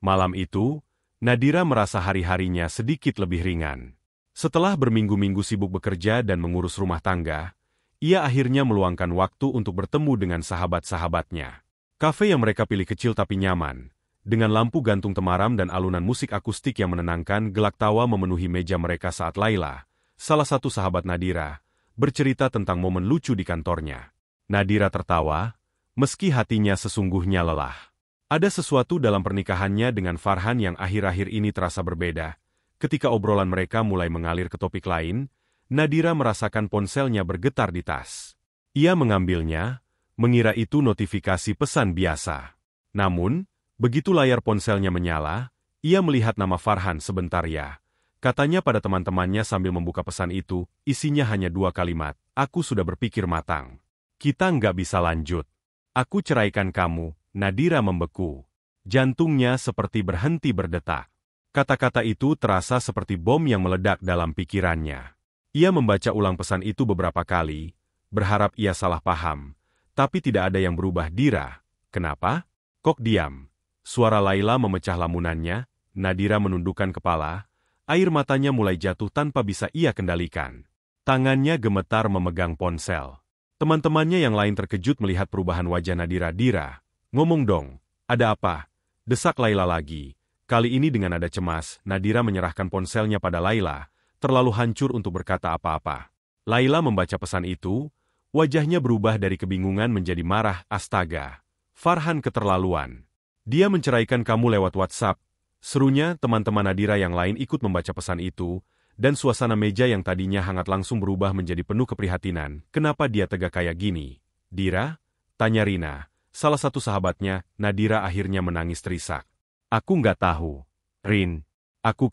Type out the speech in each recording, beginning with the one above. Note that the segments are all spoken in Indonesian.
Malam itu, Nadira merasa hari-harinya sedikit lebih ringan. Setelah berminggu-minggu sibuk bekerja dan mengurus rumah tangga, ia akhirnya meluangkan waktu untuk bertemu dengan sahabat-sahabatnya. Kafe yang mereka pilih kecil tapi nyaman, dengan lampu gantung temaram dan alunan musik akustik yang menenangkan. Gelak tawa memenuhi meja mereka saat Laila, salah satu sahabat Nadira, bercerita tentang momen lucu di kantornya. Nadira tertawa, meski hatinya sesungguhnya lelah. Ada sesuatu dalam pernikahannya dengan Farhan yang akhir-akhir ini terasa berbeda. Ketika obrolan mereka mulai mengalir ke topik lain, Nadira merasakan ponselnya bergetar di tas. Ia mengambilnya, mengira itu notifikasi pesan biasa. Namun, begitu layar ponselnya menyala, ia melihat nama Farhan sebentar ya. Katanya pada teman-temannya sambil membuka pesan itu, isinya hanya 2 kalimat, "Aku sudah berpikir matang. Kita nggak bisa lanjut. Aku ceraikan kamu." Nadira membeku. Jantungnya seperti berhenti berdetak. Kata-kata itu terasa seperti bom yang meledak dalam pikirannya. Ia membaca ulang pesan itu beberapa kali, berharap ia salah paham. Tapi tidak ada yang berubah. "Dira, kenapa? Kok diam?" Suara Laila memecah lamunannya. Nadira menundukkan kepala, air matanya mulai jatuh tanpa bisa ia kendalikan. Tangannya gemetar memegang ponsel. Teman-temannya yang lain terkejut melihat perubahan wajah Nadira. "Dira, ngomong dong, ada apa?" desak Laila lagi. Kali ini dengan nada cemas, Nadira menyerahkan ponselnya pada Laila, terlalu hancur untuk berkata apa-apa. Laila membaca pesan itu, wajahnya berubah dari kebingungan menjadi marah. "Astaga, Farhan keterlaluan. Dia menceraikan kamu lewat WhatsApp," serunya. Teman-teman Nadira yang lain ikut membaca pesan itu, dan suasana meja yang tadinya hangat langsung berubah menjadi penuh keprihatinan. "Kenapa dia tega kayak gini?" "Dira?" tanya Rina, salah satu sahabatnya. Nadira akhirnya menangis terisak. "Aku nggak tahu, Rin. Aku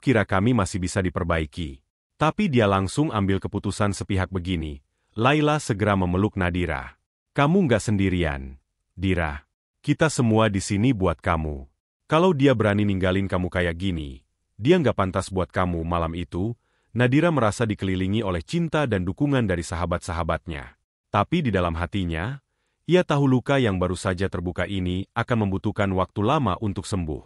kira kami masih bisa diperbaiki. Tapi dia langsung ambil keputusan sepihak begini." Laila segera memeluk Nadira. "Kamu nggak sendirian, Dira. Kita semua di sini buat kamu. Kalau dia berani ninggalin kamu kayak gini, dia nggak pantas buat kamu." Malam itu, Nadira merasa dikelilingi oleh cinta dan dukungan dari sahabat-sahabatnya. Tapi di dalam hatinya, ia tahu luka yang baru saja terbuka ini akan membutuhkan waktu lama untuk sembuh.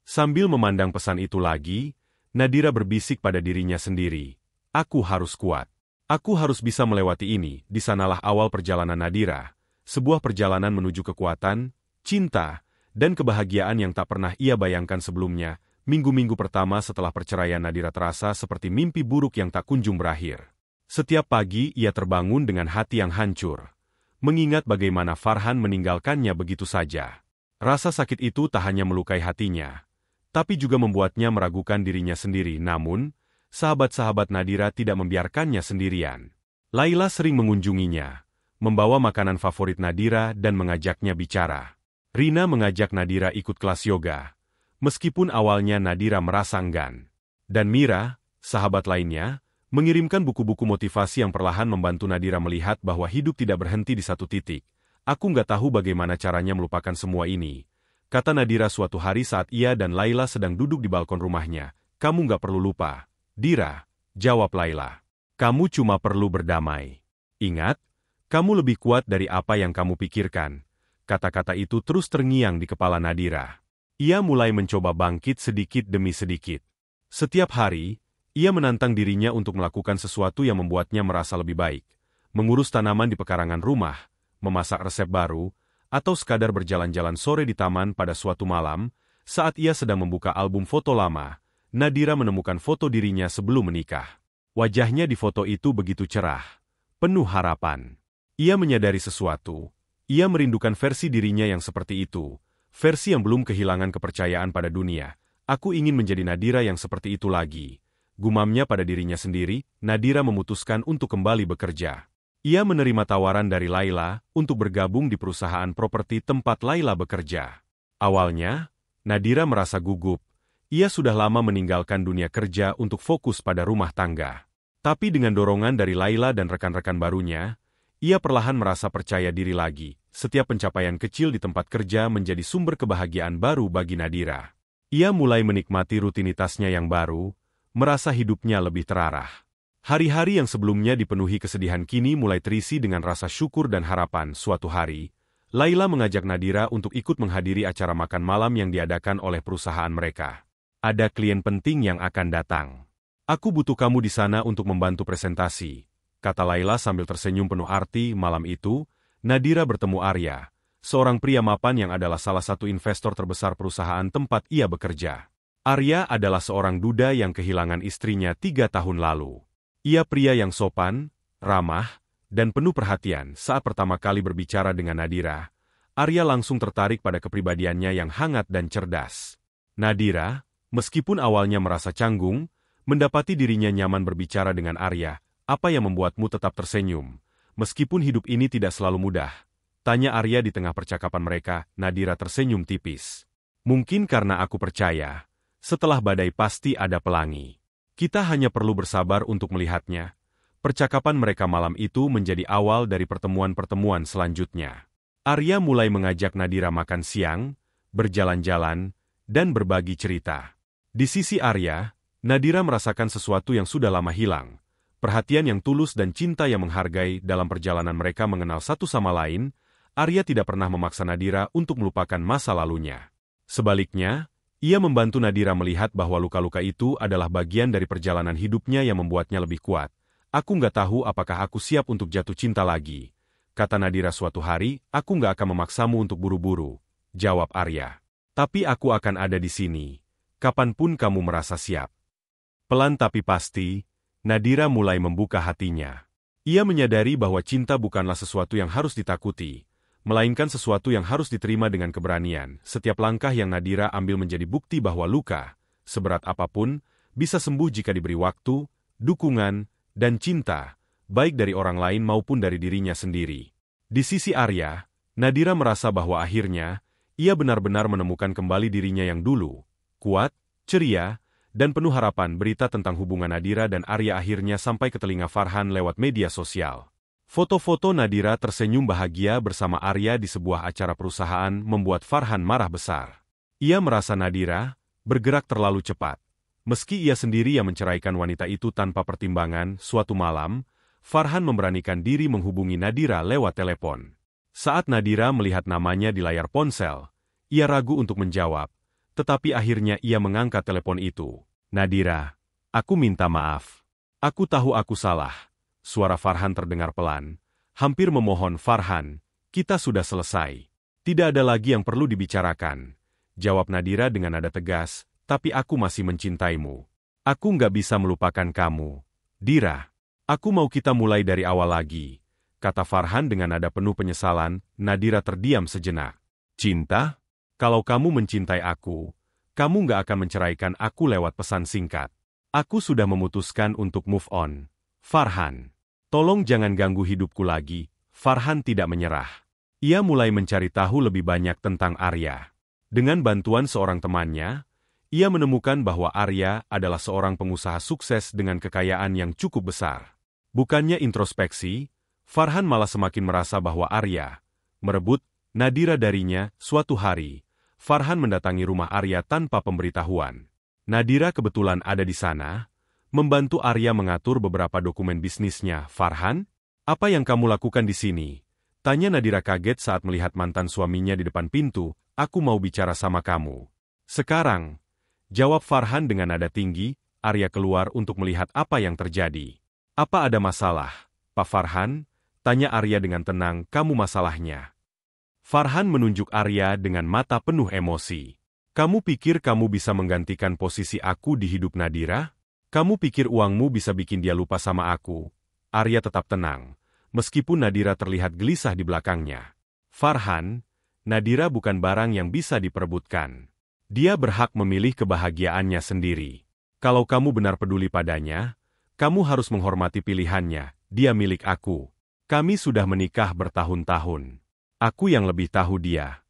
Sambil memandang pesan itu lagi, Nadira berbisik pada dirinya sendiri, "Aku harus kuat. Aku harus bisa melewati ini." Di sanalah awal perjalanan Nadira, sebuah perjalanan menuju kekuatan, cinta, dan kebahagiaan yang tak pernah ia bayangkan sebelumnya. Minggu-minggu pertama setelah perceraian Nadira terasa seperti mimpi buruk yang tak kunjung berakhir. Setiap pagi ia terbangun dengan hati yang hancur, mengingat bagaimana Farhan meninggalkannya begitu saja. Rasa sakit itu tak hanya melukai hatinya, tapi juga membuatnya meragukan dirinya sendiri. Namun, sahabat-sahabat Nadira tidak membiarkannya sendirian. Laila sering mengunjunginya, membawa makanan favorit Nadira dan mengajaknya bicara. Rina mengajak Nadira ikut kelas yoga, meskipun awalnya Nadira merasa enggan. Dan Mira, sahabat lainnya, mengirimkan buku-buku motivasi yang perlahan membantu Nadira melihat bahwa hidup tidak berhenti di satu titik. "Aku nggak tahu bagaimana caranya melupakan semua ini," kata Nadira suatu hari saat ia dan Laila sedang duduk di balkon rumahnya. "Kamu nggak perlu lupa, Dira," jawab Laila. "Kamu cuma perlu berdamai. Ingat, kamu lebih kuat dari apa yang kamu pikirkan." Kata-kata itu terus terngiang di kepala Nadira. Ia mulai mencoba bangkit sedikit demi sedikit. Setiap hari, ia menantang dirinya untuk melakukan sesuatu yang membuatnya merasa lebih baik. Mengurus tanaman di pekarangan rumah, memasak resep baru, atau sekadar berjalan-jalan sore di taman. Pada suatu malam, saat ia sedang membuka album foto lama, Nadira menemukan foto dirinya sebelum menikah. Wajahnya di foto itu begitu cerah, penuh harapan. Ia menyadari sesuatu. Ia merindukan versi dirinya yang seperti itu, versi yang belum kehilangan kepercayaan pada dunia. "Aku ingin menjadi Nadira yang seperti itu lagi," gumamnya pada dirinya sendiri. Nadira memutuskan untuk kembali bekerja. Ia menerima tawaran dari Laila untuk bergabung di perusahaan properti tempat Laila bekerja. Awalnya, Nadira merasa gugup. Ia sudah lama meninggalkan dunia kerja untuk fokus pada rumah tangga. Tapi dengan dorongan dari Laila dan rekan-rekan barunya, ia perlahan merasa percaya diri lagi. Setiap pencapaian kecil di tempat kerja menjadi sumber kebahagiaan baru bagi Nadira. Ia mulai menikmati rutinitasnya yang baru, merasa hidupnya lebih terarah. Hari-hari yang sebelumnya dipenuhi kesedihan kini mulai terisi dengan rasa syukur dan harapan. Suatu hari, Laila mengajak Nadira untuk ikut menghadiri acara makan malam yang diadakan oleh perusahaan mereka. Ada klien penting yang akan datang. Aku butuh kamu di sana untuk membantu presentasi, kata Laila sambil tersenyum penuh arti. Malam itu, Nadira bertemu Arya, seorang pria mapan yang adalah salah satu investor terbesar perusahaan tempat ia bekerja. Arya adalah seorang duda yang kehilangan istrinya 3 tahun lalu. Ia pria yang sopan, ramah, dan penuh perhatian. Saat pertama kali berbicara dengan Nadira, Arya langsung tertarik pada kepribadiannya yang hangat dan cerdas. Nadira, meskipun awalnya merasa canggung, mendapati dirinya nyaman berbicara dengan Arya. Apa yang membuatmu tetap tersenyum, meskipun hidup ini tidak selalu mudah? Tanya Arya di tengah percakapan mereka. Nadira tersenyum tipis. Mungkin karena aku percaya, setelah badai pasti ada pelangi. Kita hanya perlu bersabar untuk melihatnya. Percakapan mereka malam itu menjadi awal dari pertemuan-pertemuan selanjutnya. Arya mulai mengajak Nadira makan siang, berjalan-jalan, dan berbagi cerita. Di sisi Arya, Nadira merasakan sesuatu yang sudah lama hilang. Perhatian yang tulus dan cinta yang menghargai. Dalam perjalanan mereka mengenal satu sama lain, Arya tidak pernah memaksa Nadira untuk melupakan masa lalunya. Sebaliknya, ia membantu Nadira melihat bahwa luka-luka itu adalah bagian dari perjalanan hidupnya yang membuatnya lebih kuat. Aku nggak tahu apakah aku siap untuk jatuh cinta lagi, kata Nadira suatu hari. Aku nggak akan memaksamu untuk buru-buru, jawab Arya. Tapi aku akan ada di sini, kapanpun kamu merasa siap. Pelan tapi pasti, Nadira mulai membuka hatinya. Ia menyadari bahwa cinta bukanlah sesuatu yang harus ditakuti, melainkan sesuatu yang harus diterima dengan keberanian. Setiap langkah yang Nadira ambil menjadi bukti bahwa luka, seberat apapun, bisa sembuh jika diberi waktu, dukungan, dan cinta, baik dari orang lain maupun dari dirinya sendiri. Di sisi Arya, Nadira merasa bahwa akhirnya, ia benar-benar menemukan kembali dirinya yang dulu, kuat, ceria, dan penuh harapan. Berita tentang hubungan Nadira dan Arya akhirnya sampai ke telinga Farhan lewat media sosial. Foto-foto Nadira tersenyum bahagia bersama Arya di sebuah acara perusahaan membuat Farhan marah besar. Ia merasa Nadira bergerak terlalu cepat. Meski ia sendiri yang menceraikan wanita itu tanpa pertimbangan, suatu malam, Farhan memberanikan diri menghubungi Nadira lewat telepon. Saat Nadira melihat namanya di layar ponsel, ia ragu untuk menjawab, tetapi akhirnya ia mengangkat telepon itu. Nadira, aku minta maaf. Aku tahu aku salah. Suara Farhan terdengar pelan, hampir memohon. Farhan, kita sudah selesai. Tidak ada lagi yang perlu dibicarakan, jawab Nadira dengan nada tegas. Tapi aku masih mencintaimu. Aku nggak bisa melupakan kamu. Dira, aku mau kita mulai dari awal lagi, kata Farhan dengan nada penuh penyesalan. Nadira terdiam sejenak. Cinta? Kalau kamu mencintai aku, kamu nggak akan menceraikan aku lewat pesan singkat. Aku sudah memutuskan untuk move on. Farhan, tolong jangan ganggu hidupku lagi. Farhan tidak menyerah. Ia mulai mencari tahu lebih banyak tentang Arya. Dengan bantuan seorang temannya, ia menemukan bahwa Arya adalah seorang pengusaha sukses dengan kekayaan yang cukup besar. Bukannya introspeksi, Farhan malah semakin merasa bahwa Arya merebut Nadira darinya. Suatu hari, Farhan mendatangi rumah Arya tanpa pemberitahuan. Nadira kebetulan ada di sana, membantu Arya mengatur beberapa dokumen bisnisnya. Farhan, apa yang kamu lakukan di sini? Tanya Nadira kaget saat melihat mantan suaminya di depan pintu. Aku mau bicara sama kamu. Sekarang, jawab Farhan dengan nada tinggi. Arya keluar untuk melihat apa yang terjadi. Apa ada masalah, Pak Farhan? Tanya Arya dengan tenang. Kamu masalahnya? Farhan menunjuk Arya dengan mata penuh emosi. Kamu pikir kamu bisa menggantikan posisi aku di hidup Nadira? Kamu pikir uangmu bisa bikin dia lupa sama aku? Arya tetap tenang, meskipun Nadira terlihat gelisah di belakangnya. Farhan, Nadira bukan barang yang bisa diperebutkan. Dia berhak memilih kebahagiaannya sendiri. Kalau kamu benar peduli padanya, kamu harus menghormati pilihannya. Dia milik aku. Kami sudah menikah bertahun-tahun. Aku yang lebih tahu dia.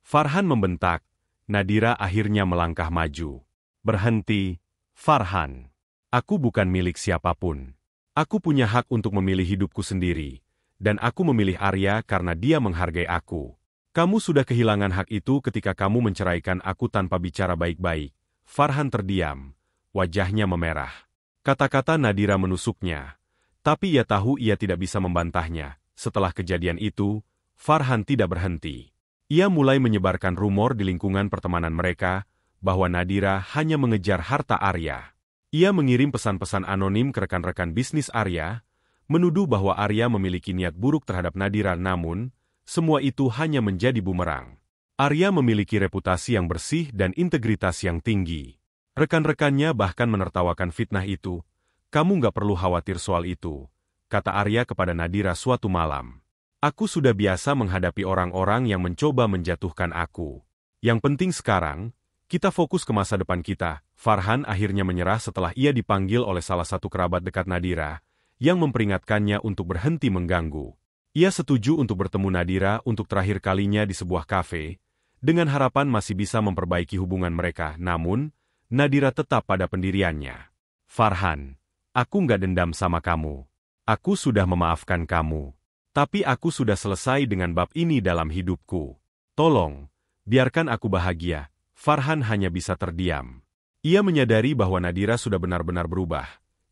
Farhan membentak. Nadira akhirnya melangkah maju. Berhenti, Farhan. Aku bukan milik siapapun. Aku punya hak untuk memilih hidupku sendiri. Dan aku memilih Arya karena dia menghargai aku. Kamu sudah kehilangan hak itu ketika kamu menceraikan aku tanpa bicara baik-baik. Farhan terdiam. Wajahnya memerah. Kata-kata Nadira menusuknya. Tapi ia tahu ia tidak bisa membantahnya. Setelah kejadian itu, Farhan tidak berhenti. Ia mulai menyebarkan rumor di lingkungan pertemanan mereka, bahwa Nadira hanya mengejar harta Arya. Ia mengirim pesan-pesan anonim ke rekan-rekan bisnis Arya, menuduh bahwa Arya memiliki niat buruk terhadap Nadira, namun, semua itu hanya menjadi bumerang. Arya memiliki reputasi yang bersih dan integritas yang tinggi. Rekan-rekannya bahkan menertawakan fitnah itu. Kamu nggak perlu khawatir soal itu, kata Arya kepada Nadira suatu malam. Aku sudah biasa menghadapi orang-orang yang mencoba menjatuhkan aku. Yang penting sekarang, kita fokus ke masa depan kita. Farhan akhirnya menyerah setelah ia dipanggil oleh salah satu kerabat dekat Nadira, yang memperingatkannya untuk berhenti mengganggu. Ia setuju untuk bertemu Nadira untuk terakhir kalinya di sebuah kafe, dengan harapan masih bisa memperbaiki hubungan mereka, namun, Nadira tetap pada pendiriannya. Farhan, aku nggak dendam sama kamu. Aku sudah memaafkan kamu. Tapi aku sudah selesai dengan bab ini dalam hidupku. Tolong, biarkan aku bahagia. Farhan hanya bisa terdiam. Ia menyadari bahwa Nadira sudah benar-benar berubah.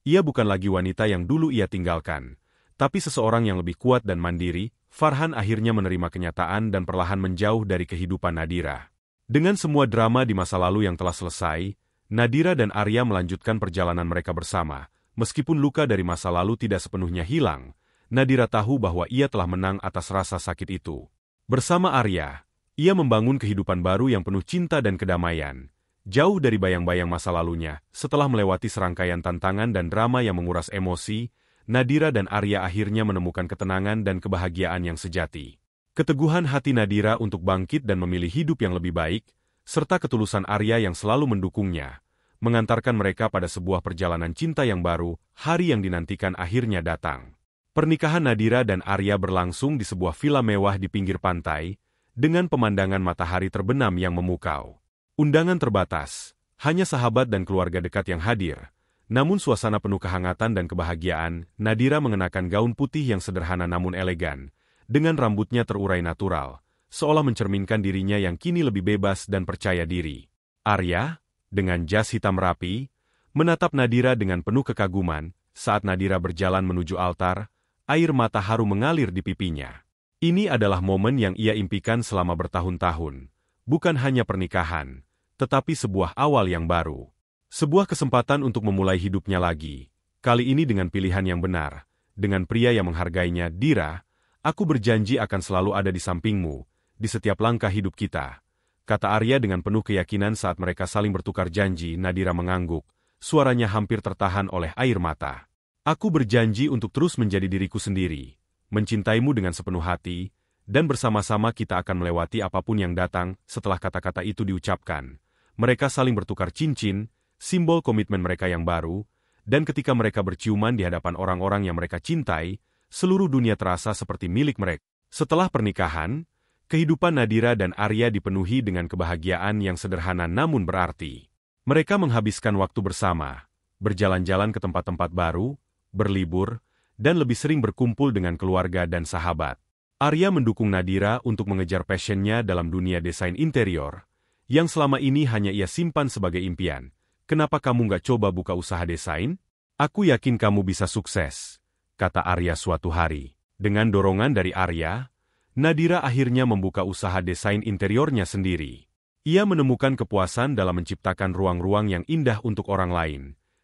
Ia bukan lagi wanita yang dulu ia tinggalkan, tapi seseorang yang lebih kuat dan mandiri. Farhan akhirnya menerima kenyataan dan perlahan menjauh dari kehidupan Nadira. Dengan semua drama di masa lalu yang telah selesai, Nadira dan Arya melanjutkan perjalanan mereka bersama. Meskipun luka dari masa lalu tidak sepenuhnya hilang, Nadira tahu bahwa ia telah menang atas rasa sakit itu. Bersama Arya, ia membangun kehidupan baru yang penuh cinta dan kedamaian, jauh dari bayang-bayang masa lalunya. Setelah melewati serangkaian tantangan dan drama yang menguras emosi, Nadira dan Arya akhirnya menemukan ketenangan dan kebahagiaan yang sejati. Keteguhan hati Nadira untuk bangkit dan memilih hidup yang lebih baik, serta ketulusan Arya yang selalu mendukungnya, mengantarkan mereka pada sebuah perjalanan cinta yang baru. Hari yang dinantikan akhirnya datang. Pernikahan Nadira dan Arya berlangsung di sebuah villa mewah di pinggir pantai, dengan pemandangan matahari terbenam yang memukau. Undangan terbatas, hanya sahabat dan keluarga dekat yang hadir. Namun suasana penuh kehangatan dan kebahagiaan. Nadira mengenakan gaun putih yang sederhana namun elegan, dengan rambutnya terurai natural, seolah mencerminkan dirinya yang kini lebih bebas dan percaya diri. Arya, dengan jas hitam rapi, menatap Nadira dengan penuh kekaguman. Saat Nadira berjalan menuju altar, air mata haru mengalir di pipinya. Ini adalah momen yang ia impikan selama bertahun-tahun. Bukan hanya pernikahan, tetapi sebuah awal yang baru. Sebuah kesempatan untuk memulai hidupnya lagi. Kali ini dengan pilihan yang benar, dengan pria yang menghargainya. Dira, aku berjanji akan selalu ada di sampingmu, di setiap langkah hidup kita, kata Arya dengan penuh keyakinan saat mereka saling bertukar janji. Nadira mengangguk, suaranya hampir tertahan oleh air mata. Aku berjanji untuk terus menjadi diriku sendiri, mencintaimu dengan sepenuh hati, dan bersama-sama kita akan melewati apapun yang datang. Setelah kata-kata itu diucapkan, mereka saling bertukar cincin, simbol komitmen mereka yang baru, dan ketika mereka berciuman di hadapan orang-orang yang mereka cintai, seluruh dunia terasa seperti milik mereka. Setelah pernikahan, kehidupan Nadira dan Arya dipenuhi dengan kebahagiaan yang sederhana namun berarti. Mereka menghabiskan waktu bersama, berjalan-jalan ke tempat-tempat baru, berlibur, dan lebih sering berkumpul dengan keluarga dan sahabat. Arya mendukung Nadira untuk mengejar passionnya dalam dunia desain interior, yang selama ini hanya ia simpan sebagai impian. Kenapa kamu nggak coba buka usaha desain? Aku yakin kamu bisa sukses, kata Arya suatu hari. Dengan dorongan dari Arya, Nadira akhirnya membuka usaha desain interiornya sendiri. Ia menemukan kepuasan dalam menciptakan ruang-ruang yang indah untuk orang lain,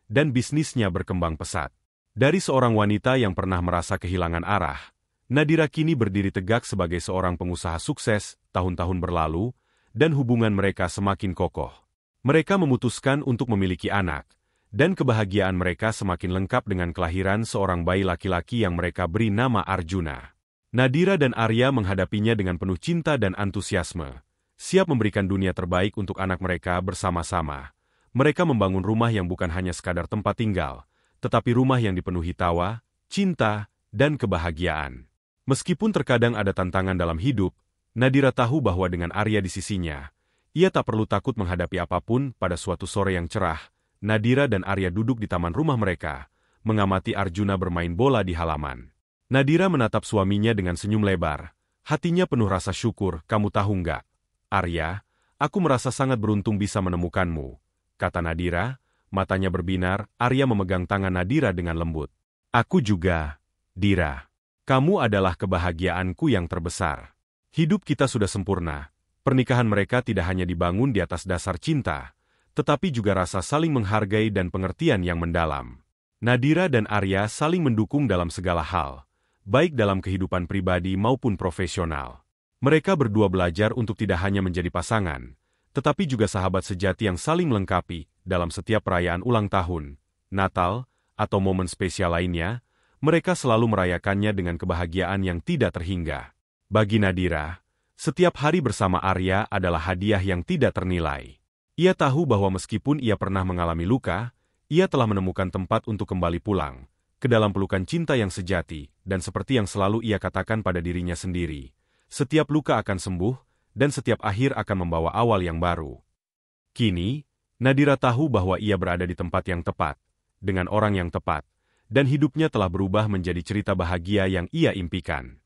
dan bisnisnya berkembang pesat. Dari seorang wanita yang pernah merasa kehilangan arah, Nadira kini berdiri tegak sebagai seorang pengusaha sukses. Tahun-tahun berlalu, dan hubungan mereka semakin kokoh. Mereka memutuskan untuk memiliki anak, dan kebahagiaan mereka semakin lengkap dengan kelahiran seorang bayi laki-laki yang mereka beri nama Arjuna. Nadira dan Arya menghadapinya dengan penuh cinta dan antusiasme, siap memberikan dunia terbaik untuk anak mereka bersama-sama. Mereka membangun rumah yang bukan hanya sekadar tempat tinggal, tetapi rumah yang dipenuhi tawa, cinta, dan kebahagiaan. Meskipun terkadang ada tantangan dalam hidup, Nadira tahu bahwa dengan Arya di sisinya, ia tak perlu takut menghadapi apapun. Pada suatu sore yang cerah, Nadira dan Arya duduk di taman rumah mereka, mengamati Arjuna bermain bola di halaman. Nadira menatap suaminya dengan senyum lebar, hatinya penuh rasa syukur. Kamu tahu nggak, Arya, aku merasa sangat beruntung bisa menemukanmu, kata Nadira. Matanya berbinar. Arya memegang tangan Nadira dengan lembut. Aku juga, Dira. Kamu adalah kebahagiaanku yang terbesar. Hidup kita sudah sempurna. Pernikahan mereka tidak hanya dibangun di atas dasar cinta, tetapi juga rasa saling menghargai dan pengertian yang mendalam. Nadira dan Arya saling mendukung dalam segala hal, baik dalam kehidupan pribadi maupun profesional. Mereka berdua belajar untuk tidak hanya menjadi pasangan, tetapi juga sahabat sejati yang saling melengkapi dalam setiap perayaan ulang tahun, Natal, atau momen spesial lainnya. Mereka selalu merayakannya dengan kebahagiaan yang tidak terhingga. Bagi Nadira, setiap hari bersama Arya adalah hadiah yang tidak ternilai. Ia tahu bahwa meskipun ia pernah mengalami luka, ia telah menemukan tempat untuk kembali pulang ke dalam pelukan cinta yang sejati, dan seperti yang selalu ia katakan pada dirinya sendiri, setiap luka akan sembuh, dan setiap akhir akan membawa awal yang baru. Kini, Nadira tahu bahwa ia berada di tempat yang tepat, dengan orang yang tepat, dan hidupnya telah berubah menjadi cerita bahagia yang ia impikan.